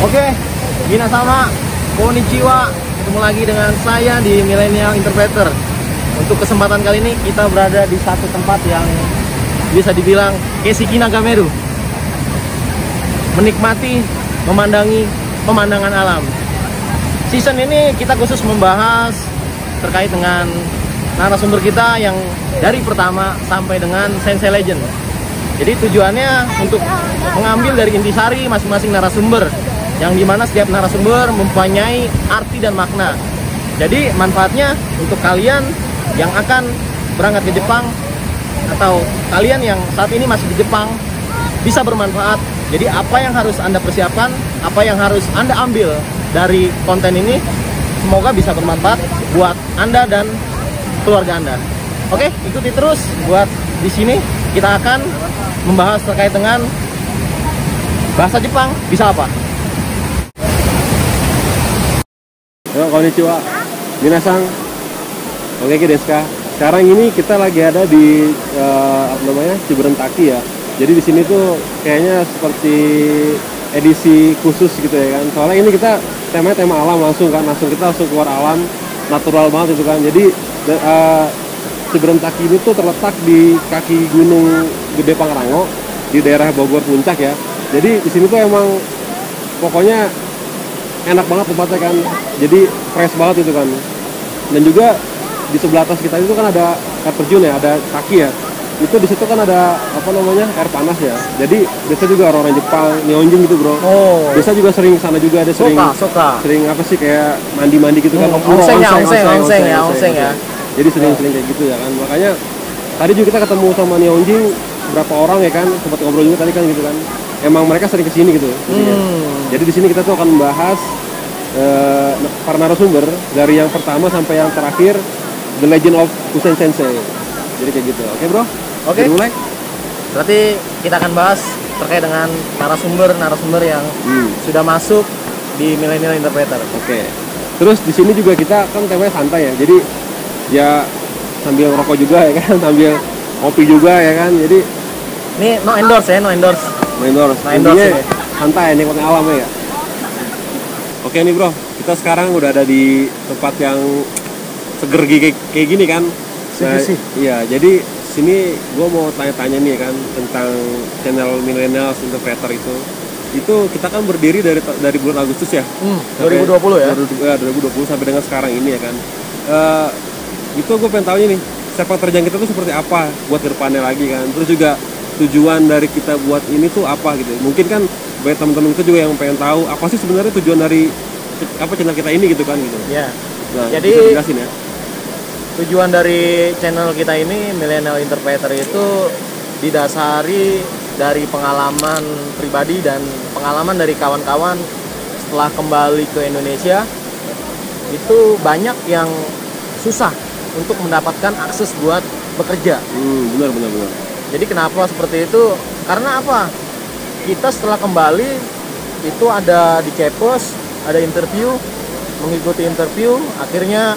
Oke, minasama, konnichiwa. Ketemu lagi dengan saya di Millennial Interpreter. Untuk kesempatan kali ini kita berada di satu tempat yang bisa dibilang Keiseki Nagameru. Menikmati, memandangi pemandangan alam. Season ini kita khusus membahas terkait dengan narasumber kita yang dari pertama sampai dengan Sensei Legend. Jadi tujuannya untuk mengambil dari intisari masing-masing narasumber, yang dimana setiap narasumber mempunyai arti dan makna. Jadi manfaatnya untuk kalian yang akan berangkat ke Jepang atau kalian yang saat ini masih di Jepang bisa bermanfaat. Jadi apa yang harus Anda persiapkan, apa yang harus Anda ambil dari konten ini, semoga bisa bermanfaat buat Anda dan keluarga Anda. Oke, ikuti terus buat di sini kita akan membahas terkait dengan bahasa Jepang bisa apa. Yo, konnichiwa. Minasang. Oke, desu ka. Sekarang ini kita lagi ada di apa namanya? Shiburentaki ya. Jadi di sini tuh kayaknya seperti edisi khusus gitu ya kan. Soalnya ini kita temanya tema alam langsung kan, kita langsung keluar alam, natural banget itu kan. Jadi Shiburentaki ini tuh terletak di kaki Gunung Gede Pangrango di daerah Bogor Puncak ya. Jadi di sini tuh emang pokoknya enak banget tempatnya kan, jadi fresh banget itu kan. Dan juga di sebelah atas kita itu kan ada air terjun ya, ada kaki ya. Itu di situ kan ada apa namanya, air panas ya. Jadi biasa juga orang-orang Jepang Nihonjin gitu bro. Oh. Biasa juga sering sana juga ada sering apa sih kayak mandi gitu kan. Onsen ya. Jadi sering kayak gitu ya kan. Makanya tadi juga kita ketemu sama Nihonjin berapa orang ya kan, sempat ngobrol juga tadi kan gitu kan. Emang mereka sering kesini gitu. Jadi di sini kita tuh akan membahas para narasumber dari yang pertama sampai yang terakhir, The Legend of Kusen Sensei. Jadi kayak gitu. Oke bro? Oke. Mulai. Berarti kita akan bahas terkait dengan narasumber yang sudah masuk di Millennial Interpreter. Oke. Terus di sini juga kita kan temanya santai ya. Jadi ya sambil rokok juga ya kan, sambil kopi juga ya kan. Jadi ini no endorse ya, no endorse ya. Santai, nikmatin alam ya. Oke nih bro, kita sekarang udah ada di tempat yang seger kayak gini kan. Iya, jadi sini gue mau tanya-tanya nih kan tentang channel Millennial Interpreter itu. Itu kita kan berdiri dari bulan Agustus ya. 2020 ya. 2020 sampai dengan sekarang ini ya kan. Itu gue pengen tahu nih, sepak terjang kita tuh seperti apa buat kedepannya lagi kan. Terus juga tujuan dari kita buat ini tuh apa gitu. Mungkin kan banyak teman-teman kita juga yang pengen tahu apa sih sebenarnya tujuan dari apa channel kita ini gitu kan gitu. Iya. Nah, jadi bisa dijelasin ya. Tujuan dari channel kita ini Millennial Interpreter itu didasari dari pengalaman pribadi dan pengalaman dari kawan-kawan setelah kembali ke Indonesia. Itu banyak yang susah untuk mendapatkan akses buat bekerja. Benar. Jadi kenapa seperti itu? Karena apa? Kita setelah kembali itu ada di Cepos, ada interview, mengikuti interview, akhirnya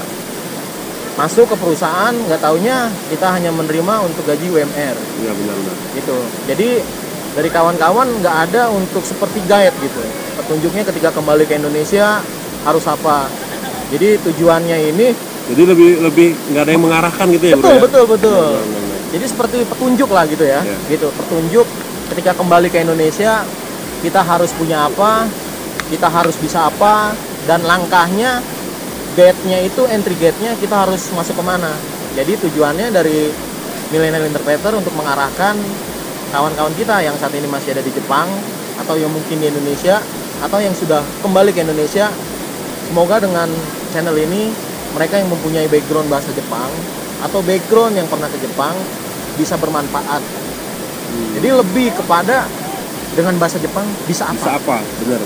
masuk ke perusahaan, nggak taunya kita hanya menerima untuk gaji UMR. Iya benar. Gitu. Jadi dari kawan-kawan nggak ada untuk seperti guide gitu. Petunjuknya ketika kembali ke Indonesia harus apa. Jadi tujuannya ini. Jadi lebih nggak ada yang mengarahkan gitu ya. Betul. Benar. Jadi seperti petunjuk lah gitu ya. Gitu. Petunjuk ketika kembali ke Indonesia kita harus punya apa, kita harus bisa apa, dan langkahnya. Gate-nya itu, entry gate-nya kita harus masuk kemana. Jadi tujuannya dari Millennial Interpreter untuk mengarahkan kawan-kawan kita yang saat ini masih ada di Jepang, atau yang mungkin di Indonesia, atau yang sudah kembali ke Indonesia. Semoga dengan channel ini mereka yang mempunyai background bahasa Jepang atau background yang pernah ke Jepang bisa bermanfaat. Jadi lebih kepada dengan bahasa Jepang bisa apa? Benar.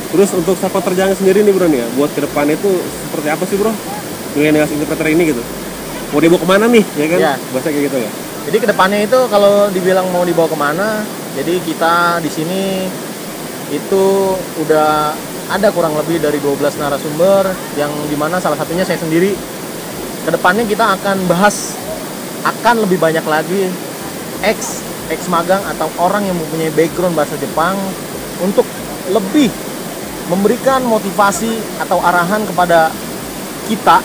Terus untuk sepak terjang sendiri nih bro nih ya, buat ke depan itu seperti apa sih bro? Millennial Interpreter ini gitu. Mau dibawa kemana nih, ya kan? Ya. Bahasa kayak gitu ya. Jadi kedepannya itu kalau dibilang mau dibawa kemana, jadi kita di sini itu udah ada kurang lebih dari 12 narasumber, yang dimana salah satunya saya sendiri. Kedepannya kita akan bahas, akan lebih banyak lagi ex magang atau orang yang mempunyai background bahasa Jepang untuk lebih memberikan motivasi atau arahan kepada kita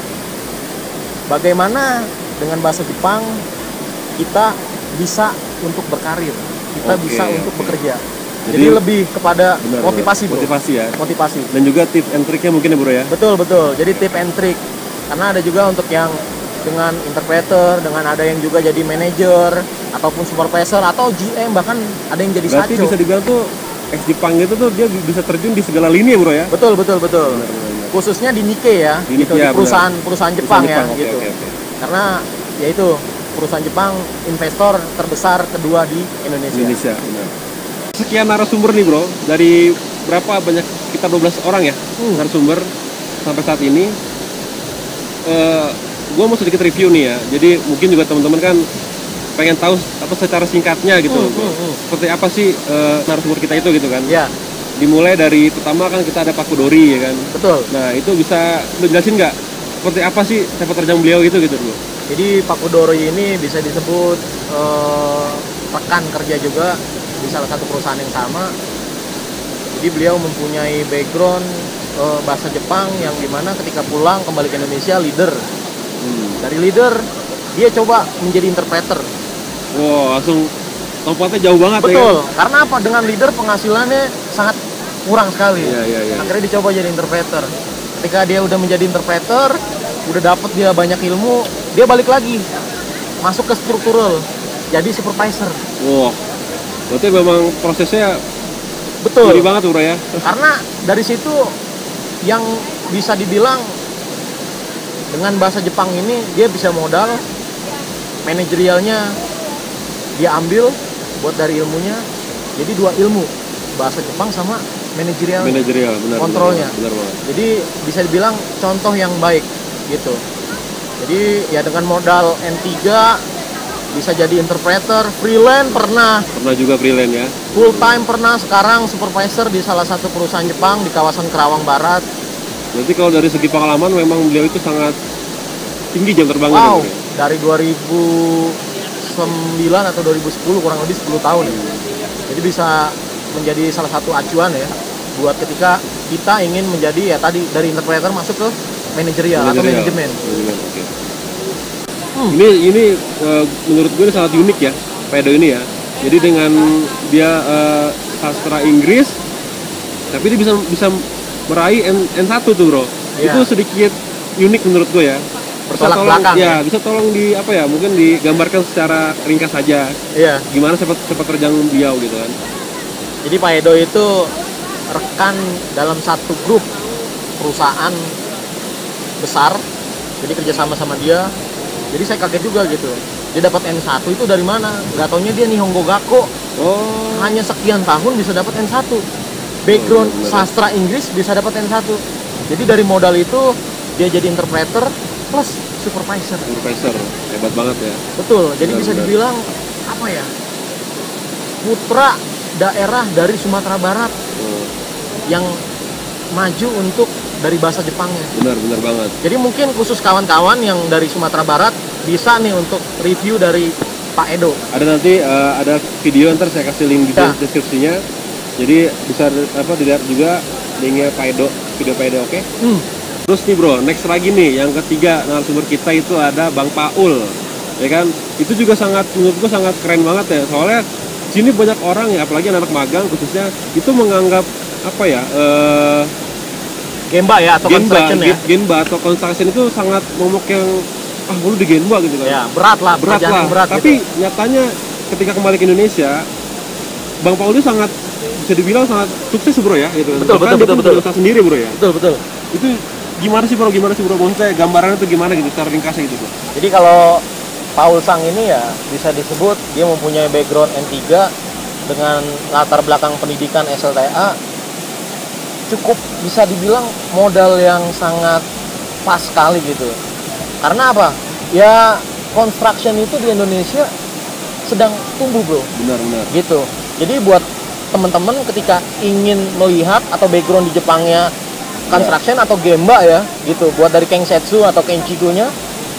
bagaimana dengan bahasa Jepang kita bisa untuk berkarir, kita Oke, bisa untuk oke. bekerja. Jadi Jadi, lebih kepada benar, motivasi, benar. bro. Motivasi ya. Motivasi. Dan juga tips and triknya mungkin ya bro ya. Betul, betul. Jadi tip and trick. Karena ada juga untuk yang dengan interpreter, dengan ada yang juga jadi manajer ataupun supervisor atau GM, bahkan ada yang jadi Berarti sacho. bisa dibilang tuh ex Jepang itu tuh dia bisa terjun di segala lini ya bro ya. Betul, betul, betul. Benar, benar, benar. Khususnya di Nikkei ya, Di gitu, Nikkei, di ya, perusahaan Jepang ya, Oke, gitu. oke, oke. Karena ya itu perusahaan Jepang investor terbesar kedua di Indonesia. Indonesia, benar. Sekian narasumber nih bro, dari berapa banyak, kita 12 orang ya narasumber sampai saat ini. Gue mau sedikit review nih ya, jadi mungkin juga teman-teman kan pengen tahu apa secara singkatnya gitu, seperti apa sih narasumber kita itu gitu kan. Ya, Dimulai dari pertama kan kita ada Pak Kudori ya kan. betul. Nah itu bisa lu jelasin nggak seperti apa sih sepak terjang beliau gitu bro? Jadi Pak Kudori ini bisa disebut rekan kerja juga di salah satu perusahaan yang sama. Jadi beliau mempunyai background bahasa Jepang yang dimana ketika pulang kembali ke Indonesia leader. Dari leader dia coba menjadi interpreter. Wow, langsung lompatnya jauh banget. Betul. Ya kan? Karena apa? Dengan leader penghasilannya sangat kurang sekali. Iya. Akhirnya dicoba jadi interpreter. Ketika dia udah menjadi interpreter, udah dapet dia banyak ilmu, dia balik lagi masuk ke struktural, jadi supervisor. Wow, berarti memang prosesnya Betul. gede banget bro ya. Karena dari situ yang bisa dibilang dengan bahasa Jepang ini dia bisa modal, manajerialnya dia ambil buat dari ilmunya, jadi dua ilmu, bahasa Jepang sama manajerial, Benar. kontrolnya. Benar banget. Jadi bisa dibilang contoh yang baik gitu. Jadi ya dengan modal N3 bisa jadi interpreter, freelance pernah, Juga freelance ya. full time pernah, sekarang supervisor di salah satu perusahaan Jepang di kawasan Kerawang Barat. Berarti kalau dari segi pengalaman memang beliau itu sangat tinggi jam terbangnya. Wow, bro, ya? dari 2009 atau 2010 kurang lebih 10 tahun. Jadi bisa menjadi salah satu acuan ya buat ketika kita ingin menjadi ya tadi dari interpreter masuk ke manajerial atau manajemen. Oke. Ini menurut gue ini sangat unik ya, Pak Edo ini ya. Jadi dengan dia sastra Inggris, tapi dia bisa meraih N1 tuh bro. Iya. Itu sedikit unik menurut gue ya. Bertolak Tolong- belakang, ya, bisa tolong di apa ya, mungkin digambarkan secara ringkas saja. Iya. Gimana sepak terjang beliau gitu kan. Jadi Pak Edo itu rekan dalam satu grup perusahaan besar. Jadi kerjasama sama dia. Jadi saya kaget juga gitu. Dia dapat N1 itu dari mana? Gak taunya dia Nihongo Gakko. Oh, Hanya sekian tahun bisa dapat N1. Background Oh, benar. sastra Inggris bisa dapat N1. Jadi dari modal itu dia jadi interpreter plus supervisor. profesor, hebat banget ya. Betul. Jadi bisa Benar. dibilang apa ya? Putra daerah dari Sumatera Barat Oh, yang maju untuk dari bahasa Jepangnya. benar banget. Jadi mungkin khusus kawan-kawan yang dari Sumatera Barat bisa nih untuk review dari Pak Edo. Ada nanti ada video, ntar saya kasih link di Ya. deskripsinya. Jadi bisa dilihat juga linknya Pak Edo, video Pak Edo, oke? Terus nih bro, next lagi nih, yang ketiga narasumber kita itu ada Bang Paul, ya kan? Itu juga sangat, menurut gua sangat keren banget ya. Soalnya sini banyak orang ya, apalagi anak magang khususnya, itu menganggap apa ya? Gemba ya atau construction ya. Genba atau construction itu sangat momok yang lu di Genba gitu kan? Ya, berat lah, berat pekerjaan lah. yang berat Tapi gitu. nyatanya ketika kembali ke Indonesia, Bang Paul itu sangat bisa dibilang sangat sukses bro ya gitu. Betul, Bahkan betul, dia betul, pun betul. berusaha sendiri bro ya. Betul. Itu gimana sih bro? Maksudnya gambarannya itu gimana gitu secara ringkasnya gitu bro? Jadi kalau Paul Sang ini ya bisa disebut dia mempunyai background N3 dengan latar belakang pendidikan SLTA, cukup bisa dibilang modal yang sangat pas sekali gitu. Karena apa? Ya construction itu di Indonesia sedang tumbuh bro, Benar. gitu. Jadi buat teman-teman ketika ingin melihat atau background di Jepangnya construction atau gemba ya, gitu. Buat dari Kengsetsu atau Kenchigo-nya,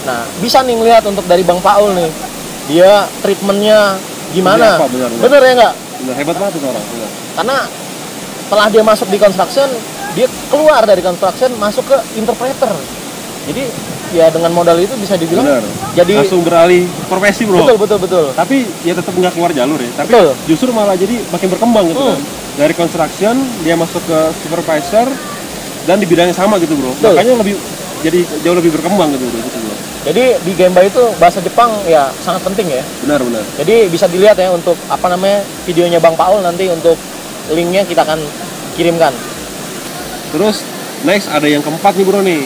nah bisa nih ngelihat untuk dari Bang Paul nih, dia treatmentnya gimana? Benar. Bener ya nggak? Benar, hebat banget tuh orang. Benar. Karena setelah dia masuk di construction, dia keluar dari construction masuk ke interpreter. Jadi ya dengan modal itu bisa dibilang Bener. jadi Langsung beralih profesi bro. betul. Tapi ya tetap nggak keluar jalur ya. Tapi Betul. justru malah jadi makin berkembang gitu kan. Dari construction dia masuk ke supervisor dan di bidang yang sama gitu bro. Betul. Makanya jadi jauh lebih berkembang gitu bro. Jadi di Gemba itu bahasa Jepang ya sangat penting ya. Benar. Jadi bisa dilihat ya untuk apa namanya videonya Bang Paul, nanti untuk linknya kita akan kirimkan. Terus next ada yang keempat nih bro nih.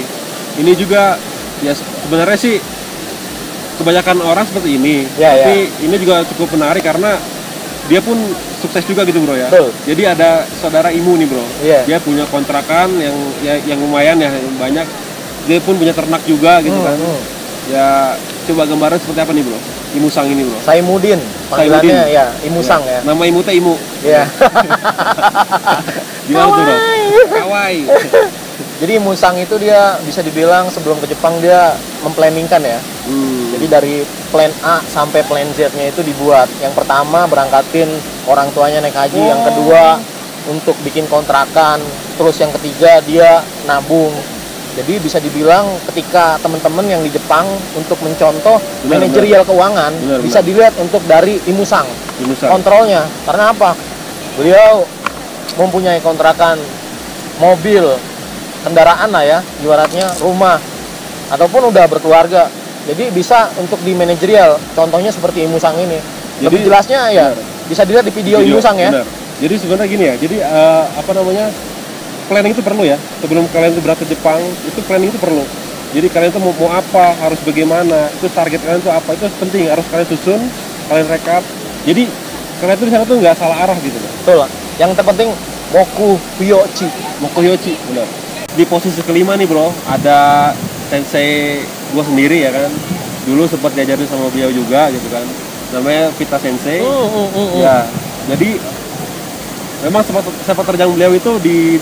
Ini juga ya sebenarnya sih kebanyakan orang seperti ini. Tapi ini juga cukup menarik karena dia pun sukses juga gitu bro ya. Betul. Jadi ada saudara Imu nih bro. Dia punya kontrakan yang lumayan ya, yang banyak. Dia pun punya ternak juga gitu kan. Ya coba gambaran seperti apa nih bro? Imusang ini bro. Saimudin, panggilannya ya Imusang ya. Nama Imu teh Imu. Iya. Gimana tuh bro? Kawaii. Jadi Musang itu dia bisa dibilang sebelum ke Jepang dia memplanningkan ya. Jadi dari plan A sampai plan Z-nya itu dibuat. Yang pertama berangkatin orang tuanya naik haji, yang kedua untuk bikin kontrakan, terus yang ketiga dia nabung. Jadi bisa dibilang ketika teman-teman yang di Jepang untuk mencontoh manajerial keuangan bisa dilihat untuk dari Imusang. Kontrolnya. Karena apa? Beliau mempunyai kontrakan mobil, kendaraan lah ya, ibaratnya rumah, ataupun udah berkeluarga. Jadi bisa untuk di manajerial, contohnya seperti Imusang ini. Lebih jelasnya ya bisa dilihat di video Imusang ya. Benar. Jadi sebenarnya gini ya, jadi planning itu perlu ya. Sebelum kalian itu berangkat ke Jepang, itu planning itu perlu. Jadi kalian itu mau apa, harus bagaimana, itu target kalian itu apa, itu penting, harus kalian susun, kalian rekap. Jadi kalian itu di sana tuh nggak salah arah gitu loh. Betul lah. Yang terpenting Moku Hyochi, benar. Di posisi kelima nih bro, ada sensei gua sendiri ya kan. Dulu sempat diajarin sama beliau juga gitu kan. Namanya Vita Sensei. Ya, jadi memang sepak terjang beliau itu di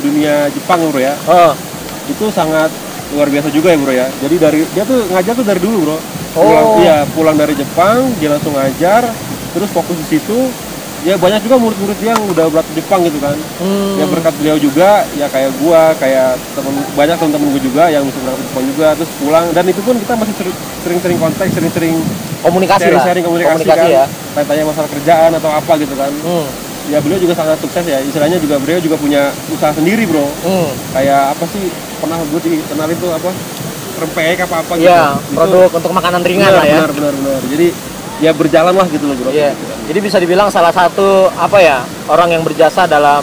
dunia Jepang bro ya. Itu sangat luar biasa juga ya bro ya. Jadi dia tuh ngajar tuh dari dulu bro. Pulang dari Jepang dia langsung ngajar, terus fokus di situ. Ya banyak juga murid-murid yang udah berangkat ke Jepang gitu kan. Ya berkat beliau juga, ya kayak gua, kayak banyak teman-teman gua juga yang bisa berangkat ke Jepang juga, terus pulang. Dan itu pun kita masih sering-sering kontak, sering-sering sharing komunikasi kan. Ya. Tanya masalah kerjaan atau apa gitu kan. Ya beliau juga sangat sukses ya, istilahnya juga beliau juga punya usaha sendiri bro. Kayak apa sih, pernah gue dikenalin tuh apa, rempeyek apa gitu. Ya, produk untuk makanan ringan lah ya. Benar. Jadi ya berjalan lah gitu loh bro. Iya. Jadi bisa dibilang salah satu apa ya, orang yang berjasa dalam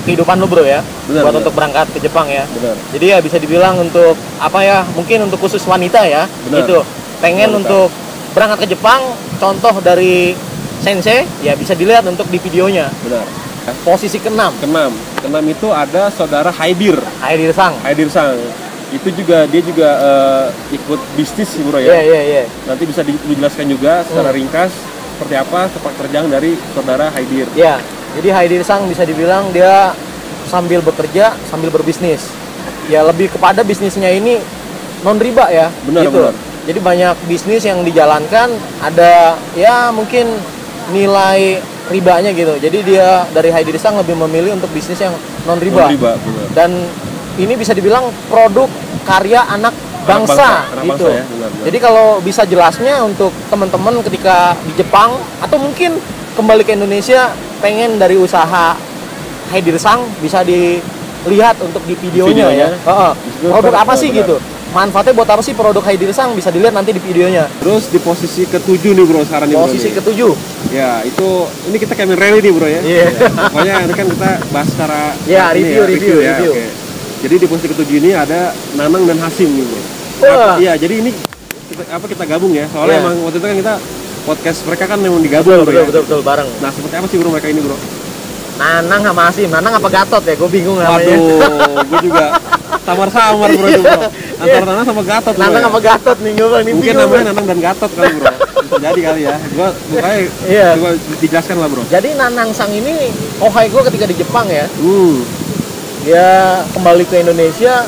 kehidupan lu bro ya. Buat untuk berangkat ke Jepang ya. Jadi ya bisa dibilang untuk apa ya, mungkin untuk khusus wanita ya. Gitu. Pengen untuk berangkat ke Jepang, contoh dari Sensei ya bisa dilihat untuk di videonya. Posisi keenam itu ada saudara Haidir Sang. Itu juga dia juga ikut bisnis sih bro ya. Iya. Nanti bisa dijelaskan juga secara ringkas seperti apa sepak terjang dari saudara Haidir. Iya. Jadi Haidir Sang bisa dibilang dia sambil bekerja sambil berbisnis. Ya lebih kepada bisnisnya ini non riba ya. Benar. Jadi banyak bisnis yang dijalankan ada ya mungkin nilai ribanya gitu. Jadi dia dari Haidir Sang lebih memilih untuk bisnis yang non riba. Dan ini bisa dibilang produk karya anak bangsa gitu. Ya, benar. Jadi kalau bisa jelasnya untuk teman-teman ketika di Jepang atau mungkin kembali ke Indonesia pengen dari usaha Haidir Sang bisa dilihat untuk di videonya ya. Produk apa sih gitu? Manfaatnya buat apa sih produk Haidir Sang, bisa dilihat nanti di videonya. Terus di posisi ke-7 nih bro sekarang nih bro. Posisi ke-7. Ya, ini kita kayak rally nih bro ya. Pokoknya ini kan kita bahas secara review. Okay. Jadi di posisi ke-7 ini ada Nanang dan Hasim nih bro. Iya, jadi ini kita gabung ya. Soalnya emang waktu itu kan kita podcast mereka kan memang digabung bro. Betul bareng. Nah, seperti apa sih bro mereka ini bro? Nanang sama Hasim. Nanang apa Gatot ya? Gue bingung namanya. Waduh, gue juga samar-samar bro itu bro. Antara Nanang sama Gatot. Nanang sama Gatot nih gue nih. Mungkin namanya Nanang dan Gatot kali bro. Bisa jadi kali ya. Gua dijelaskan lah bro. Jadi Nanang Sang ini ohai gue ketika di Jepang ya. Dia kembali ke Indonesia,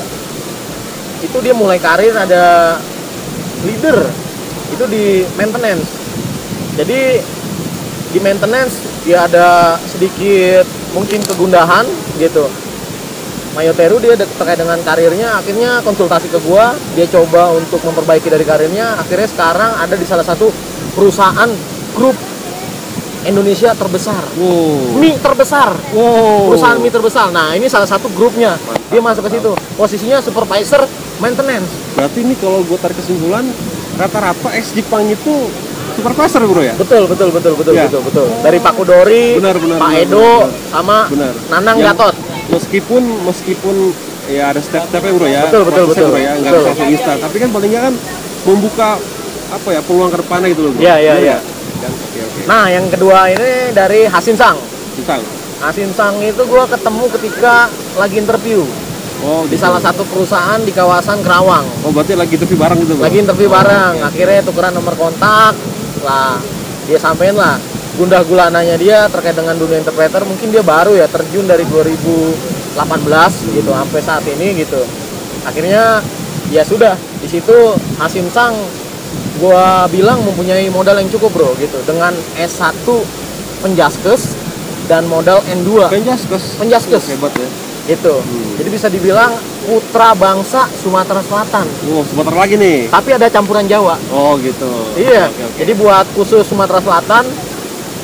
itu dia mulai karir ada leader itu di maintenance. Jadi di maintenance dia ada sedikit mungkin kegundahan gitu. Mayoteru dia terkait dengan karirnya, akhirnya konsultasi ke gua, dia coba untuk memperbaiki dari karirnya, akhirnya sekarang ada di salah satu perusahaan grup Indonesia terbesar, mie terbesar, perusahaan mie terbesar. Nah ini salah satu grupnya, dia masuk ke situ, posisinya supervisor maintenance. Berarti ini kalau gue tarik kesimpulan, rata-rata ex Jepang itu supervisor bro ya? Betul. Ya. Betul. Dari Pak Kudori, Pak Edo, sama Nanang Gatot. Meskipun ya ada step-stepnya bro ya. Betul. Bro ya, nggak bisa langsung instan. Tapi kan paling nggak kan membuka apa ya peluang ke depannya gitu loh bro. Iya. Oke. Nah yang kedua ini dari Hasin Sang. Instan. Hasin Sang itu gua ketemu ketika lagi interview. Di salah satu perusahaan di kawasan Kerawang. Oh berarti lagi interview bareng gitu bro? Lagi interview bareng, akhirnya tukeran nomor kontak lah, dia sampein lah gundah gulananya dia terkait dengan dunia interpreter. Mungkin dia baru ya terjun dari 2018 gitu sampai saat ini gitu. Akhirnya ya sudah di situ Hasim Sang gua bilang mempunyai modal yang cukup bro gitu, dengan S1 Penjaskes dan modal N2 Penjaskes. Hebat ya gitu. Jadi bisa dibilang putra bangsa Sumatera Selatan. Sumatera lagi nih. Tapi ada campuran Jawa. Oh gitu. Iya. Oke. Jadi buat khusus Sumatera Selatan,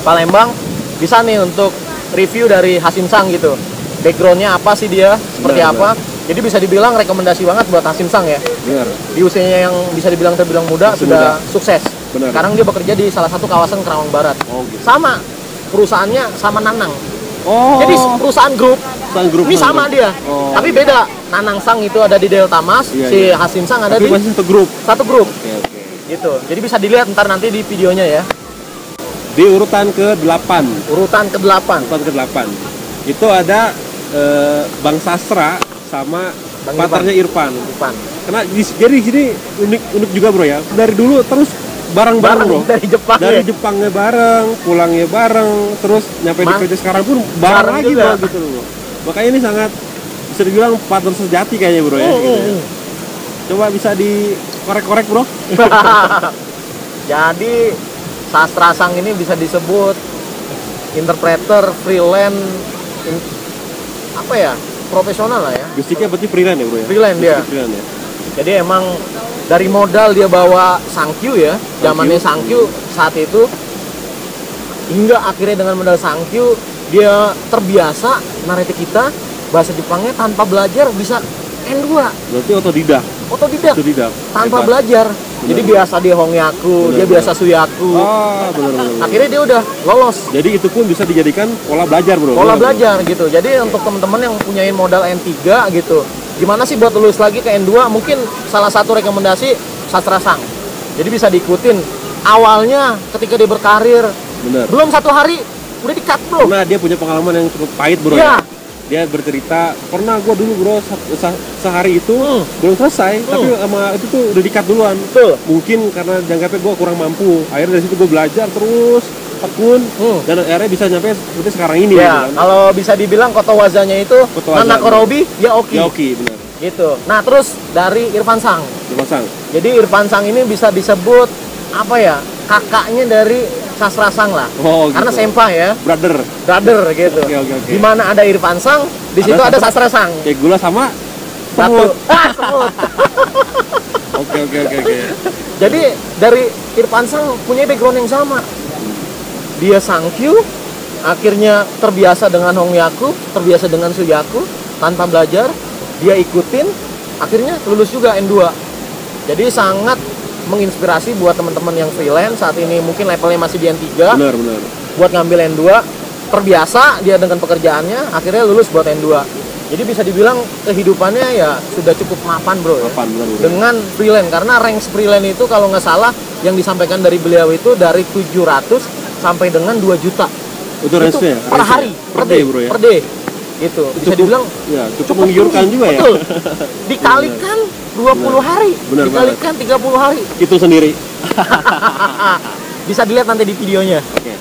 Palembang, bisa nih untuk review dari Hasim Sang gitu. Backgroundnya apa sih dia? Seperti apa? Jadi bisa dibilang rekomendasi banget buat Hasim Sang ya. Benar. Di usianya yang bisa dibilang terbilang muda sudah sukses. Benar. Sekarang dia bekerja di salah satu kawasan Kerawang Barat. Oh gitu. Sama perusahaannya sama Nanang. Oh. Jadi perusahaan grup. Ini sama dia. Tapi beda. Nanang Sang itu ada di Delta Mas, si Hasim Sang ada di masih satu grup. Oke. Gitu. Jadi bisa dilihat ntar nanti di videonya ya. Di urutan ke-8. Urutan ke-8. Itu ada Bang Sastra sama partnernya Irfan. Karena jadi di sini unik juga bro ya. Dari dulu terus bareng-bareng bro. Dari Jepangnya bareng, pulangnya bareng, terus nyampe di kerja sekarang pun bareng lagi bro gitu loh. Makanya ini sangat bisa dibilang partner sejati kayaknya bro ya. Gitu ya. Coba bisa dikorek-korek bro. Jadi Sastra Sang ini bisa disebut interpreter freelance apa ya, profesional lah ya. Basicnya berarti freelance ya bro ya? Freelance dia. Freelance ya. Jadi emang dari modal dia bawa Sankyu ya, zamannya Sankyu saat itu, hingga akhirnya dengan modal Sankyu dia terbiasa nareti kita bahasa Jepangnya tanpa belajar bisa N2. Berarti otodidak. Tanpa hebat. Belajar. Jadi biasa dia Hongyaku, dia biasa Suyaku. Benar. Akhirnya dia udah lolos. Jadi itu pun bisa dijadikan pola belajar bro. Belajar gitu. Jadi untuk teman-teman yang punya modal N3 gitu, gimana sih buat lulus lagi ke N2? Mungkin salah satu rekomendasi Sastra Sang. Jadi bisa diikutin. Awalnya ketika dia berkarir, belum 1 hari udah di-cut bro. Nah dia punya pengalaman yang cukup pahit bro ya. Dia bercerita, pernah gue dulu bro sehari itu belum selesai, tapi sama itu tuh udah di-cut duluan. Mungkin karena jangkauannya gue kurang mampu. Akhirnya dari situ gue belajar terus tekun dan akhirnya bisa nyampe seperti sekarang ini. Ya, gitu kan. Kalau bisa dibilang koto wazanya itu Nanakorobi Yaoki. Benar. Gitu. Nah terus dari Irfan Sang. Jadi Irfan Sang ini bisa disebut apa ya, kakaknya dari Sastra Sang lah. Gitu. Karena senpai ya. Brother gitu. Oke. Di mana ada Irfan Sang, di situ ada Sastra Sang. Kayak gula sama semut. Semut. Oke. Jadi dari Irfan Sang punya background yang sama. Dia Sankyu, akhirnya terbiasa dengan Hongyaku, terbiasa dengan Suyaku, tanpa belajar, dia ikutin, akhirnya lulus juga N2. Jadi sangat menginspirasi buat teman-teman yang freelance saat ini, mungkin levelnya masih di N3. Benar. Buat ngambil N2, terbiasa dia dengan pekerjaannya, akhirnya lulus buat N2. Jadi bisa dibilang kehidupannya ya sudah cukup mapan bro ya. Benar. Dengan freelance, karena range freelance itu kalau nggak salah yang disampaikan dari beliau itu dari 700 sampai dengan 2 juta. Itu range-nya? Per hari, per day bro ya? Per day. Itu bisa dibilang ya, cukup menggiurkan juga ya. Betul. Dikalikan 20 hari, dikalikan 30 hari. Itu sendiri. Bisa dilihat nanti di videonya. Oke.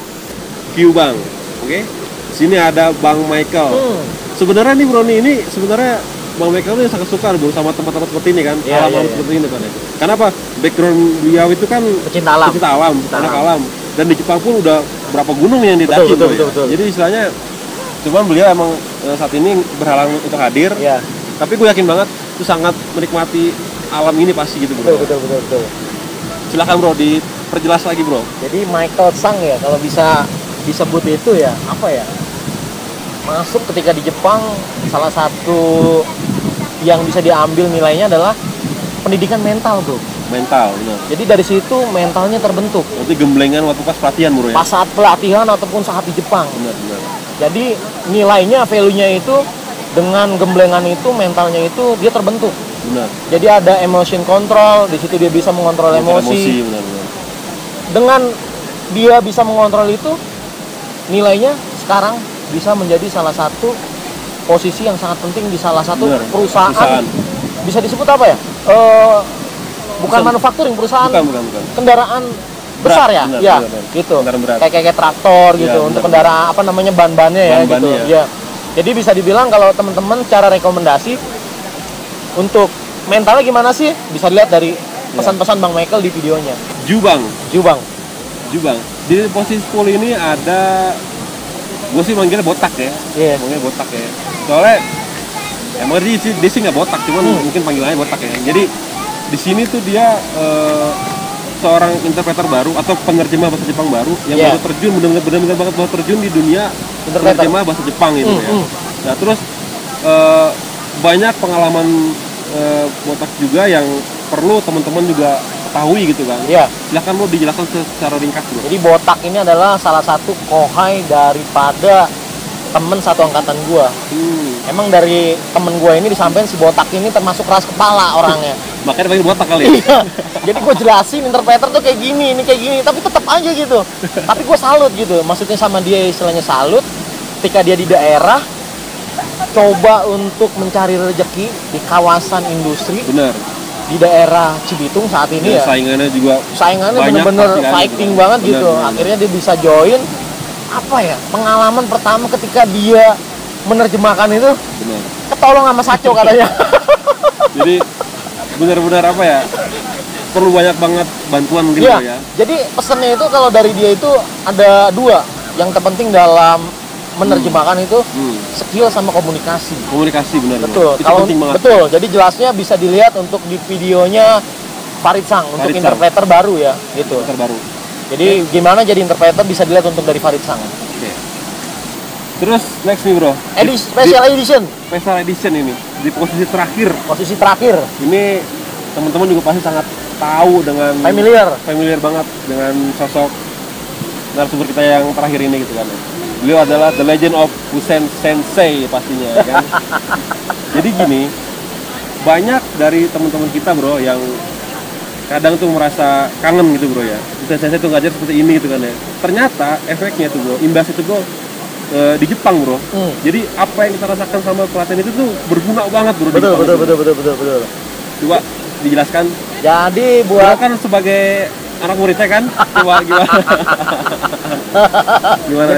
Q Bang. Oke. Sini ada Bang Michael. Sebenarnya nih bro ini sebenarnya Bang Michael ini sangat suka bro sama tempat-tempat seperti ini kan. Alam seperti ini kan. Kenapa? Background beliau itu kan pecinta alam, anak alam. Dan di Jepang pun udah berapa gunung yang didaki. Betul. Jadi istilahnya cuman beliau emang saat ini berhalang untuk hadir. Ya. Tapi gue yakin banget itu sangat menikmati alam ini pasti gitu bro. Betul. Silakan bro, diperjelas lagi bro. Jadi Michael Tsang ya, kalau bisa disebut itu ya apa ya? Masuk ketika di Jepang, salah satu yang bisa diambil nilainya adalah pendidikan mental bro. Mental, benar. Jadi dari situ mentalnya terbentuk. Berarti gemblengan waktu pas pelatihan bro ya? Pas saat pelatihan ataupun saat di Jepang. Benar. Jadi nilainya, value-nya itu dengan gemblengan itu, mentalnya itu dia terbentuk. Benar. Jadi ada emotion control, di situ dia bisa mengontrol emosi. Benar. Dengan dia bisa mengontrol itu, nilainya sekarang bisa menjadi salah satu posisi yang sangat penting di salah satu perusahaan. Bisa disebut apa ya? Bukan manufacturing, perusahaan. Bukan. Kendaraan besar ya, benar. gitu. Berat. Kayak traktor gitu, Ya, untuk kendaraan apa namanya ban-bannya ya, gitu. Ya. Jadi bisa dibilang kalau teman-teman cara rekomendasi untuk mentalnya gimana sih? Bisa dilihat dari pesan-pesan Bang Michael di videonya. Jubang. Di posisi 10 ini ada, gue sih manggilnya botak ya. Iya. Manggilnya botak ya. Soalnya emang dia sih nggak botak, cuman mungkin panggilannya botak ya. Jadi di sini tuh dia seorang interpreter baru atau penerjemah bahasa Jepang baru yang baru terjun, benar-benar banget baru terjun di dunia penerjemah bahasa Jepang gitu ya. Nah terus banyak pengalaman botak juga yang perlu teman-teman juga ketahui gitu kan. Iya. Silahkan mau dijelaskan secara ringkas bro. Jadi botak ini adalah salah satu kohai daripada temen satu angkatan gua. Emang dari temen gua ini disampaikan si botak ini termasuk keras kepala orangnya. Makanya panggil botak kali ya? Iya. Jadi gua jelasin interpreter tuh kayak gini, ini kayak gini, tapi tetap aja gitu. Tapi gua salut gitu. Maksudnya sama dia istilahnya salut ketika dia di daerah coba untuk mencari rezeki di kawasan industri. Benar. Di daerah Cibitung saat ini ya. Saingannya juga Bener-bener fighting banget gitu. Benar. Akhirnya dia bisa join. Apa ya, pengalaman pertama ketika dia menerjemahkan itu, benar, ketolong sama Saco katanya. Jadi benar-benar apa ya, perlu banyak banget bantuan mungkin ya. Jadi pesannya itu kalau dari dia itu ada dua yang terpenting dalam menerjemahkan itu, skill sama komunikasi. Benar. Betul. Itu Kalau penting banget. betul. Jadi jelasnya bisa dilihat untuk di videonya Farid Tsang untuk interpreter baru ya, gitu. Terbaru. Jadi gimana jadi interpreter bisa dilihat untuk dari Farid Tsang. Oke. Terus next nih bro. Special edition. Special edition ini di posisi terakhir. Posisi terakhir. Ini teman-teman juga pasti sangat tahu dengan familiar banget dengan sosok narasumber kita yang terakhir ini gitu kan. Beliau adalah The Legend of Fusen Sensei pastinya ya kan. Jadi gini, banyak dari teman-teman kita bro yang kadang tuh merasa kangen gitu bro ya. Fusen Sensei tuh ngajar seperti ini gitu kan ya. Ternyata efeknya tuh bro, imbas itu bro di Jepang bro. Jadi apa yang kita rasakan sama pelatihan itu tuh berguna banget bro. Betul. Coba dijelaskan. Jadi buat kan sebagai anak muridnya kan, coba gimana?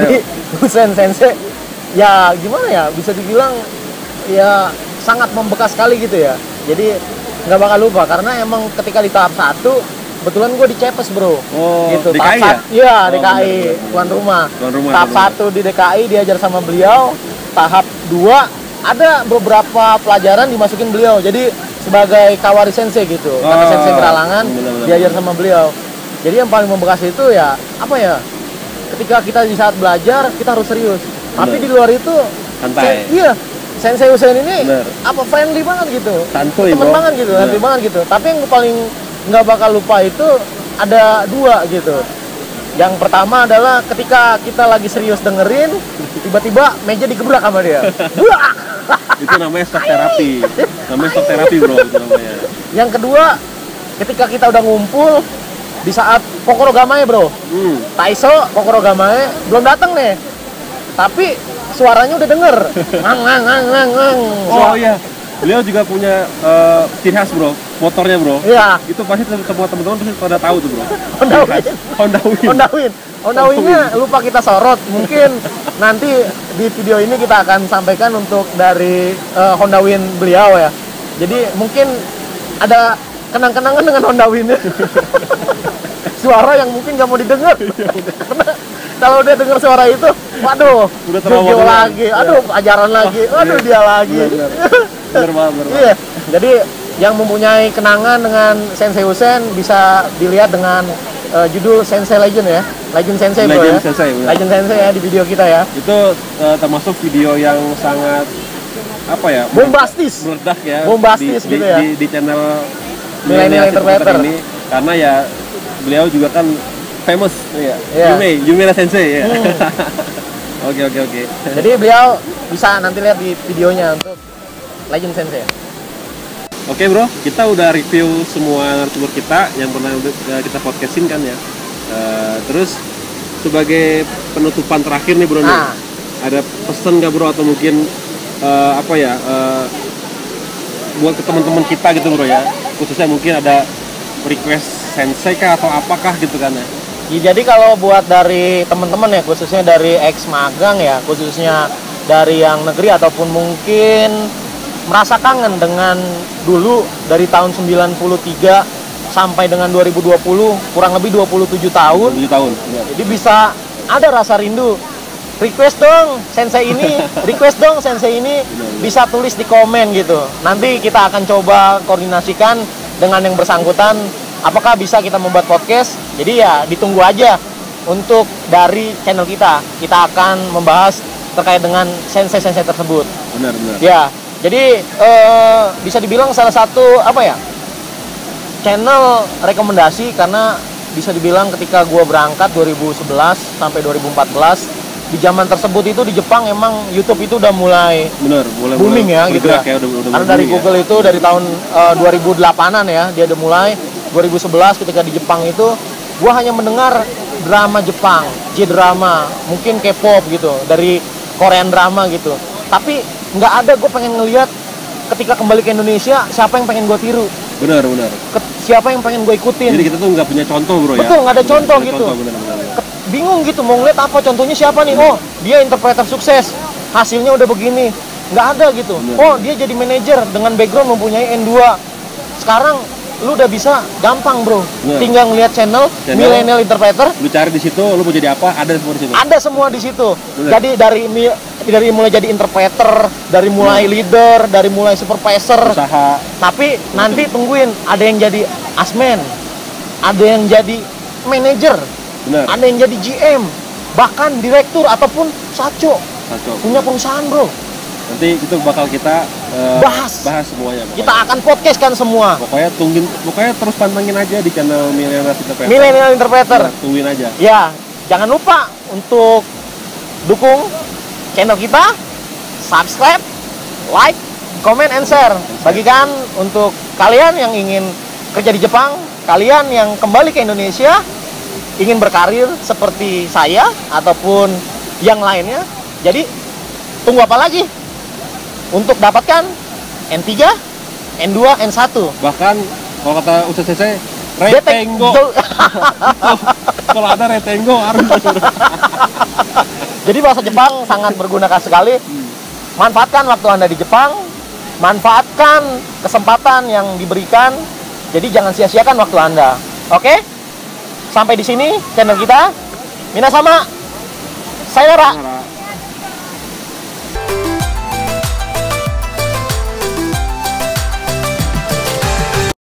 Jadi Fusen Sensei ya gimana ya, bisa dibilang ya sangat membekas sekali gitu ya. Jadi nggak bakal lupa karena emang ketika di tahap 1 kebetulan gue di Cepes bro. Gitu. DKI tahap ya? DKI bener. tuan rumah. Tahap 1 tuan di DKI diajar sama beliau. Tahap 2 ada beberapa pelajaran dimasukin beliau. Jadi sebagai Kawari Sensei gitu. Karena Sensei Peralangan diajar sama beliau. Jadi yang paling membekas itu ya apa ya? Ketika kita di saat belajar kita harus serius. Tapi di luar itu santai. Sensei Fusen ini apa friendly banget gitu. Santuy temen banget gitu, santuy banget gitu. Tapi yang paling nggak bakal lupa itu ada dua gitu. Yang pertama adalah ketika kita lagi serius dengerin, tiba-tiba meja digebrak sama dia. Itu namanya shock therapy. Namanya shock therapy bro, itu namanya. Yang kedua, ketika kita udah ngumpul di saat Kokoro Gamae bro. Taiso Kokoro Gamae belum datang nih. Tapi suaranya udah denger. Ngang. Oh iya. Beliau juga punya ciri khas bro, motornya bro. Iya. Itu pasti semua teman-teman pasti pada tahu tuh bro. Honda Win-nya lupa kita sorot. Mungkin nanti di video ini kita akan sampaikan untuk dari Honda Win beliau ya. Jadi mungkin ada kenang-kenangan dengan Honda Win-nya. Suara yang mungkin nggak mau didengar. kalau udah dengar suara itu, waduh, Udah trauma Jojo dulu. lagi, aduh, ajaran lagi, aduh dia lagi. Bener banget. Iya, jadi yang mempunyai kenangan dengan Sensei Usen bisa dilihat dengan judul Sensei Legend ya, Legend Sensei bro Legend ya. Sensei, benar. Legend Sensei ya di video kita ya. Itu termasuk video yang sangat apa ya? Bombastis. Meledak ya. Bombastis gitu ya. Di channel Millennial Interpreter ini karena ya beliau juga kan famous ya. Iya. Yume Sensei ya. Oke. Jadi beliau bisa nanti lihat di videonya untuk Legend Sensei. Oke bro, kita udah review semua narasumber kita yang pernah kita podcastin kan ya. Terus sebagai penutupan terakhir nih bro nih, Nah. ada pesan nggak bro atau mungkin buat ke teman-teman kita gitu bro ya, khususnya mungkin ada request sensei kah atau apakah gitu kan ya? Ya, jadi kalau buat dari teman-teman ya, khususnya dari ex magang ya, khususnya dari yang negeri ataupun mungkin merasa kangen dengan dulu dari tahun 93 sampai dengan 2020, kurang lebih 27 tahun. 7 tahun. Ya. Jadi bisa ada rasa rindu. Request dong sensei ini, request dong sensei ini, bisa tulis di komen gitu. Nanti kita akan coba koordinasikan dengan yang bersangkutan apakah bisa kita membuat podcast. Jadi ya ditunggu aja untuk dari channel kita. Kita akan membahas terkait dengan sensei-sensei tersebut. Benar. Ya, jadi bisa dibilang salah satu channel rekomendasi, karena bisa dibilang ketika gua berangkat 2011 sampai 2014 di zaman tersebut itu di Jepang emang YouTube itu udah mulai mulai booming ya gitu ya. Udah Karena dari booming Google itu dari tahun 2008-an ya dia udah mulai. 2011 ketika di Jepang itu gua hanya mendengar drama Jepang, J-drama, mungkin K-pop gitu, dari Korean drama gitu. Tapi nggak ada gue pengen ngelihat ketika kembali ke Indonesia siapa yang pengen gue tiru. Benar. Siapa yang pengen gue ikutin. Jadi kita tuh nggak punya contoh bro ya. Betul, nggak ada contoh Nggak ada gitu. benar. Bingung gitu mau ngeliat apa contohnya siapa nih. Oh dia interpreter sukses, hasilnya udah begini. Nggak ada gitu. Benar. Oh dia jadi manajer dengan background mempunyai N2. Sekarang lu udah bisa gampang bro. Benar. Tinggal ngeliat channel Millennial Interpreter. Lu cari di situ, lu mau jadi apa? Ada semua di situ. Ada semua di situ. Benar. Jadi dari mulai jadi interpreter, dari mulai leader, dari mulai supervisor. Usaha. Tapi nanti tungguin, ada yang jadi asmen, ada yang jadi manajer, Benar. ada yang jadi GM, bahkan direktur ataupun saco Kacau. punya perusahaan bro. Nanti itu bakal kita Bahas semuanya. Pokoknya. Kita akan podcast kan semua. Pokoknya terus pantengin aja di channel Millennial Interpreter. Millennial Interpreter. Ya, tungguin aja. Ya, jangan lupa untuk dukung channel kita, subscribe, like, comment, and share. Bagikan untuk kalian yang ingin kerja di Jepang, kalian yang kembali ke Indonesia, ingin berkarir seperti saya ataupun yang lainnya. Jadi, tunggu apa lagi? Untuk dapatkan N3, N2, N1. Bahkan kalau kata Ustaz Sensei, retengo. Kalau ada retengo harus. Jadi bahasa Jepang sangat berguna sekali. Manfaatkan waktu Anda di Jepang, manfaatkan kesempatan yang diberikan. Jadi jangan sia-siakan waktu Anda. Oke? Sampai di sini channel kita. Minasama, sayonara.